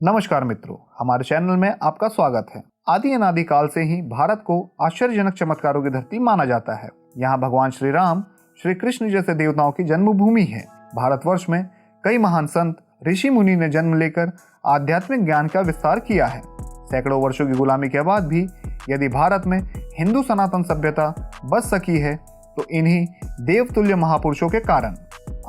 नमस्कार मित्रों, हमारे चैनल में आपका स्वागत है। आदि अनादि काल से ही भारत को आश्चर्यजनक चमत्कारों की धरती माना जाता है। यहाँ भगवान श्री राम, श्री कृष्ण जैसे देवताओं की जन्मभूमि है। भारतवर्ष में कई महान संत, ऋषि मुनि ने जन्म लेकर आध्यात्मिक ज्ञान का विस्तार किया है। सैकड़ों वर्षों की गुलामी के बाद भी यदि भारत में हिंदू सनातन सभ्यता बच सकी है तो इन्हीं देवतुल्य महापुरुषों के कारण।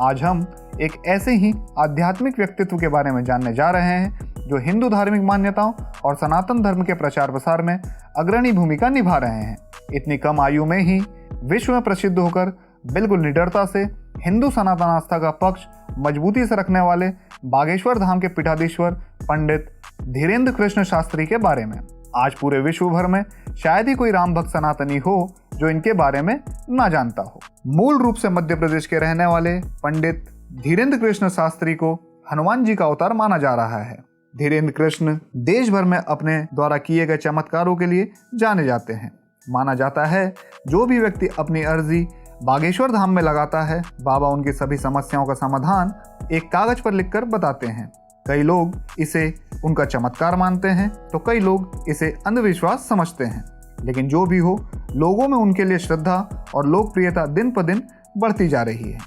आज हम एक ऐसे ही आध्यात्मिक व्यक्तित्व के बारे में जानने जा रहे हैं जो हिंदू धार्मिक मान्यताओं और सनातन धर्म के प्रचार प्रसार में अग्रणी भूमिका निभा रहे हैं। इतनी कम आयु में ही विश्व में प्रसिद्ध होकर बिल्कुल निडरता से हिंदू सनातन आस्था का पक्ष मजबूती से रखने वाले बागेश्वर धाम के पीठाधीश्वर पंडित धीरेन्द्र कृष्ण शास्त्री के बारे में। आज पूरे विश्व भर में शायद ही कोई राम भक्त सनातनी हो जो इनके बारे में ना जानता हो। मूल रूप से मध्य प्रदेश के रहने वाले पंडित धीरेन्द्र कृष्ण शास्त्री को हनुमान जी का अवतार माना जा रहा है। धीरेन्द्र कृष्ण देश भर में अपने द्वारा किए गए चमत्कारों के लिए जाने जाते हैं। माना जाता है जो भी व्यक्ति अपनी अर्जी बागेश्वर धाम में लगाता है, बाबा उनकी सभी समस्याओं का समाधान एक कागज पर लिखकर बताते हैं। कई लोग इसे उनका चमत्कार मानते हैं तो कई लोग इसे अंधविश्वास समझते हैं। लेकिन जो भी हो, लोगों में उनके लिए श्रद्धा और लोकप्रियता दिन पर दिन बढ़ती जा रही है।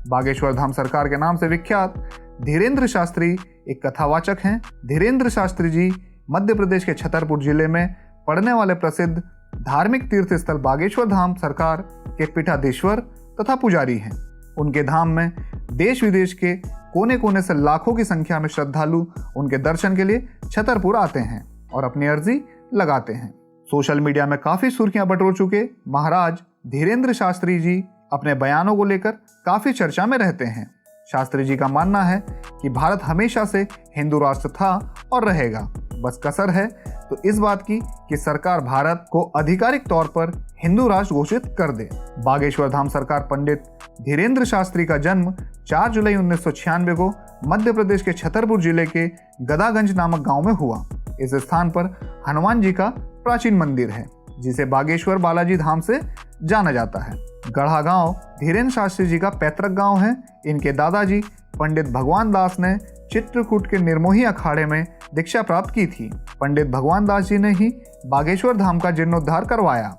बागेश्वर धाम सरकार के नाम से विख्यात धीरेन्द्र शास्त्री एक कथावाचक हैं। धीरेन्द्र शास्त्री जी मध्य प्रदेश के छतरपुर जिले में पड़ने वाले प्रसिद्ध धार्मिक तीर्थ स्थल बागेश्वर धाम सरकार के पीठाधीश्वर तथा पुजारी हैं। उनके धाम में देश विदेश के कोने कोने से लाखों की संख्या में श्रद्धालु उनके दर्शन के लिए छतरपुर आते हैं और अपनी अर्जी लगाते हैं। सोशल मीडिया में काफी सुर्खियां बटोर चुके महाराज धीरेन्द्र शास्त्री जी अपने बयानों को लेकर काफी चर्चा में रहते हैं। शास्त्री जी का मानना है कि भारत हमेशा से हिंदू राष्ट्र था और रहेगा। बस कसर है तो इस बात की कि सरकार भारत को आधिकारिक तौर पर हिंदू राष्ट्र घोषित कर दे। बागेश्वर धाम सरकार पंडित धीरेन्द्र शास्त्री का जन्म 4 जुलाई 1996 को मध्य प्रदेश के छतरपुर जिले के गदागंज नामक गांव में हुआ। इस स्थान पर हनुमान जी का प्राचीन मंदिर है जिसे बागेश्वर बालाजी धाम से जाना जाता है। गढ़ा गांव धीरेन्द्र शास्त्री जी का पैतृक गांव है। इनके दादाजी पंडित भगवान दास ने चित्रकूट के निर्मोही अखाड़े में दीक्षा प्राप्त की थी। पंडित भगवान दास जी ने ही बागेश्वर धाम का जीर्णोद्धार करवाया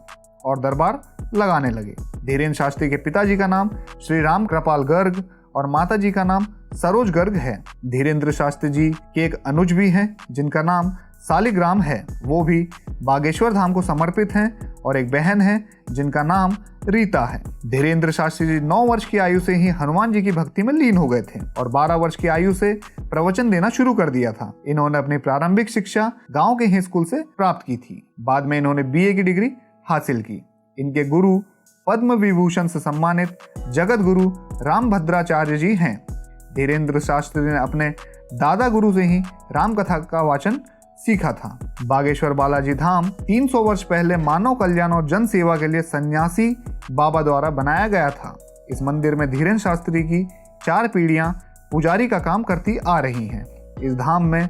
और दरबार लगाने लगे। धीरेन्द्र शास्त्री के पिताजी का नाम श्री राम कृपाल गर्ग और माताजी का नाम सरोज गर्ग है। धीरेन्द्र शास्त्री जी के एक अनुज भी हैं जिनका नाम सालिग्राम है, वो भी बागेश्वर धाम को समर्पित हैं, और एक बहन है जिनका नाम रीता है। धीरेन्द्र शास्त्री जी 9 वर्ष की आयु से ही हनुमान जी की भक्ति में लीन हो गए थे और 12 वर्ष की आयु से प्रवचन देना शुरू कर दिया था। इन्होंने अपनी प्रारंभिक शिक्षा गांव के ही स्कूल से प्राप्त की थी। बाद में इन्होंने BA की डिग्री हासिल की। इनके गुरु पद्म विभूषण से सम्मानित जगत गुरु रामभद्राचार्य जी हैं। धीरेन्द्र शास्त्री ने अपने दादा गुरु से ही राम कथा का वाचन सीखा था। बागेश्वर बालाजी धाम 300 वर्ष पहले मानव कल्याण और जन सेवा के लिए सन्यासी बाबा द्वारा बनाया गया था। इस मंदिर में धीरेन्द्र शास्त्री की 4 पीढ़ियां पुजारी का काम करती आ रही हैं। इस धाम में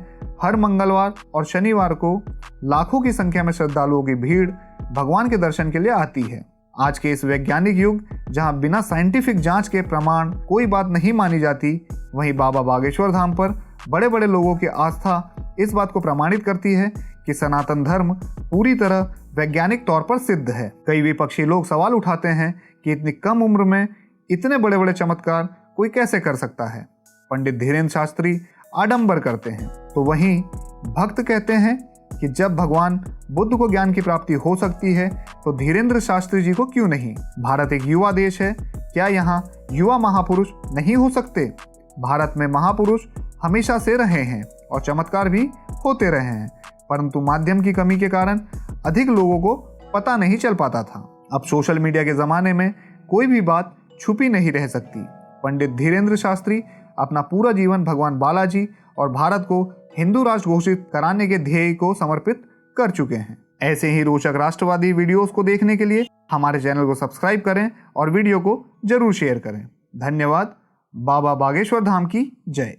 हर मंगलवार और शनिवार को लाखों की संख्या में श्रद्धालुओं की भीड़ भगवान के दर्शन के लिए आती है। आज के इस वैज्ञानिक युग जहां बिना साइंटिफिक जांच के प्रमाण कोई बात नहीं मानी जाती, वहीं बाबा बागेश्वर धाम पर बड़े बड़े लोगों की आस्था इस बात को प्रमाणित करती है कि सनातन धर्म पूरी तरह वैज्ञानिक तौर पर सिद्ध है। कई विपक्षी लोग सवाल उठाते हैं कि इतनी कम उम्र में इतने बड़े बड़े चमत्कार कोई कैसे कर सकता है। पंडित धीरेन्द्र शास्त्री आडंबर करते हैं तो वहीं भक्त कहते हैं कि जब भगवान बुद्ध को ज्ञान की प्राप्ति हो सकती है तो धीरेन्द्र शास्त्री जी को क्यों नहीं। भारत एक युवा देश है, क्या यहाँ युवा महापुरुष नहीं हो सकते? भारत में महापुरुष हमेशा से रहे हैं और चमत्कार भी होते रहे हैं, परंतु माध्यम की कमी के कारण अधिक लोगों को पता नहीं चल पाता था। अब सोशल मीडिया के ज़माने में कोई भी बात छुपी नहीं रह सकती। पंडित धीरेन्द्र शास्त्री अपना पूरा जीवन भगवान बालाजी और भारत को हिंदू राष्ट्र घोषित कराने के ध्येय को समर्पित कर चुके हैं। ऐसे ही रोचक राष्ट्रवादी वीडियोस को देखने के लिए हमारे चैनल को सब्सक्राइब करें और वीडियो को जरूर शेयर करें। धन्यवाद। बाबा बागेश्वर धाम की जय।